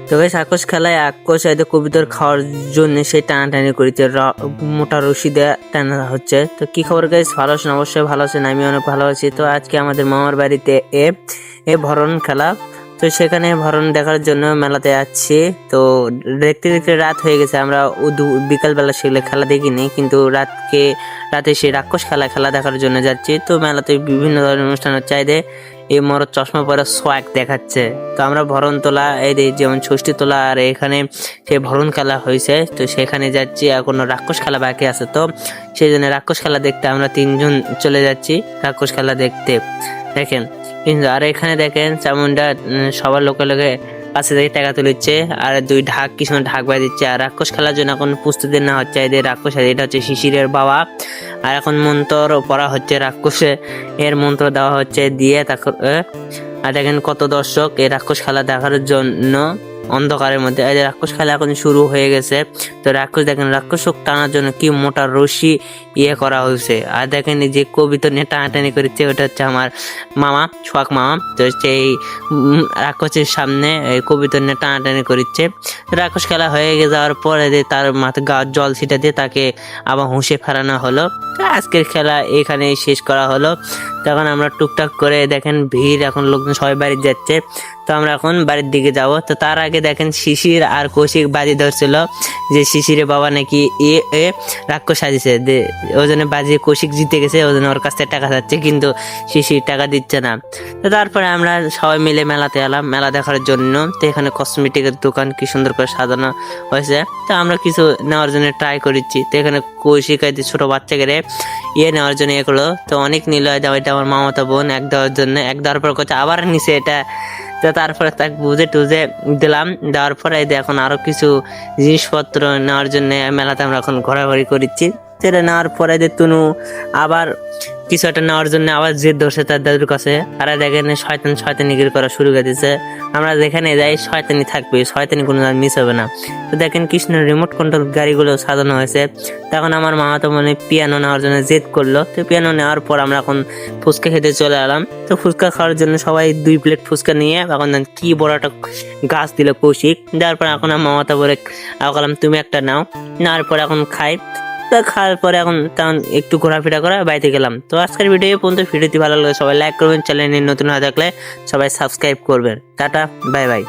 তো গাইস আকাশ খেলায় আকাশ এদের কবিতার খাওয়ার জন্য সে টানাটানি করেছে, মোটা রশি দিয়ে টানা হচ্ছে। তো কি খবর গাইস, ভালো আছেন? অবশ্যই ভালো আছেন, আমি অনেক ভালো আছি। তো আজকে আমাদের মামার বাড়িতে এ ভরণ খেলা, তো সেখানে ভরণ দেখার জন্য মেলাতে যাচ্ছি। তো দেখতে দেখতে রাত হয়ে গেছে, আমরা বিকালবেলা সেগুলো খেলা দেখিনি, কিন্তু রাতে সেই রাক্ষস খেলা দেখার জন্য যাচ্ছি। তো মেলাতে বিভিন্ন ধরনের অনুষ্ঠান হচ্ছে, এই মরদ চশমা পরে সোয়াগ দেখাচ্ছে। তো আমরা ভরণ তোলা, যেমন ষষ্ঠী তোলা, আর এখানে সে ভরণ খেলা হয়েছে, তো সেখানে যাচ্ছি। এখনো রাক্ষস খেলা বাকি আছে, তো সেই জন্য রাক্ষস খেলা দেখতে আমরা 3 জন চলে যাচ্ছি রাক্ষস খেলা দেখতে। দেখেন কিন্তু আর এখানে দেখেন চামুন্ডা সবার লোকে কাছে থেকে টাকা তুলেছে, আর 2 ঢাক কি সময় ঢাক বাজ দিচ্ছে। আর রাক্ষস খেলার জন্য এখন প্রস্তুতি নেওয়া হচ্ছে। এদের রাক্ষস, এটা হচ্ছে শিশিরের বাবা, আর এখন মন্ত্র পড়া হচ্ছে, রাক্ষসে এর মন্ত্র দেওয়া হচ্ছে দিয়ে তারপর। আর দেখেন কত দর্শক এই রাক্ষস খেলা দেখার জন্য অন্ধকারের মধ্যে। এই রাক্ষস খেলা এখন শুরু হয়ে গেছে। তো রাক্ষস দেখেন, রাক্ষস টানার জন্য কি মোটা রশি করা হয়েছে। আর দেখেন যে কবিতা নিয়ে টানাটানি করেছে, ওটা হচ্ছে আমার মামা, সোহাগ মামা। তো সেই রাক্ষসের সামনে এই কবিতা নিয়ে টানাটানি করছে। রাক্ষস খেলা হয়ে যাওয়ার পরে তার মাথায় গা জল ছিটা দিয়ে তাকে আবার হুঁশে ফেরানো হলো। তো আজকের খেলা এখানে শেষ করা হলো। তখন আমরা টুকটাক করে দেখেন ভিড়, এখন লোকজন সবাই বাড়ি যাচ্ছে। তো আমরা এখন বাড়ির দিকে যাব। তো তার আগে দেখেন শিশির আর কৌশিক বাজি ধরছিল যে শিশিরের বাবা নাকি রাক্ষস সাজিছে, ওই জন্য বাজি কৌশিক জিতে গেছে, ওই জন্য ওর কাছ থেকে টাকা চাচ্ছে, কিন্তু শিশির টাকা দিচ্ছে না। তো তারপরে আমরা সবাই মিলে মেলাতে এলাম মেলা দেখার জন্য। তো এখানে কসমেটিকের দোকান কি সুন্দর করে সাজানো হয়েছে। তো আমরা কিছু নেওয়ার জন্য ট্রাই করেছি। তো এখানে কৌশিক ছোট বাচ্চাকে নেওয়ার জন্য এগুলো তো অনেক নিল। এটা আমার মামাতো বোন, এক দেওয়ার জন্য, এক দেওয়ার পর করছে আবার নিচে এটা। তো তারপরে তাকে বুঝে টুঝে দিলাম, দেওয়ার পরে এখন আরো কিছু জিনিসপত্র নেওয়ার জন্য মেলাতে আমরা এখন ঘোরাঘুরি করছি। সেটা নেওয়ার পরে তুনু আবার কিছু একটা নেওয়ার জন্য আবার জেদ ধরছে তার দাদুর কাছে। আর দেখেন শয়তানিগিরি করা শুরু করে দিয়েছে। আমরা যেখানে যাই শয়তানি থাকবে, শয়তানি কোনো মিস হবে না। তো দেখেন কৃষ্ণের রিমোট কন্ট্রোল গাড়িগুলো সাজানো হয়েছে। তখন আমার মামা তো পিয়ানো নেওয়ার জন্য জেদ করলো। তো পিয়ানো নেওয়ার পর আমরা এখন ফুচকা খেতে চলে এলাম। তো ফুচকা খাওয়ার জন্য সবাই 2 প্লেট ফুচকা নিয়ে এখন কি বড় একটা গাছ দিল কৌশিক। দেওয়ার পর এখন আমার মামাতা বলে বললাম তুমি একটা নাও, নেওয়ার পর এখন খাই। খাওয়ার পরে এখন তেমন একটু ঘোরাফেরা করে বাড়িতে গেলাম। তো আজকের ভিডিও পর্যন্ত। ভিডিওটি ভালো লাগলে সবাই লাইক করবেন, চ্যানেলে নতুন হয়ে থাকলে সবাই সাবস্ক্রাইব করবেন। Tata, bye bye.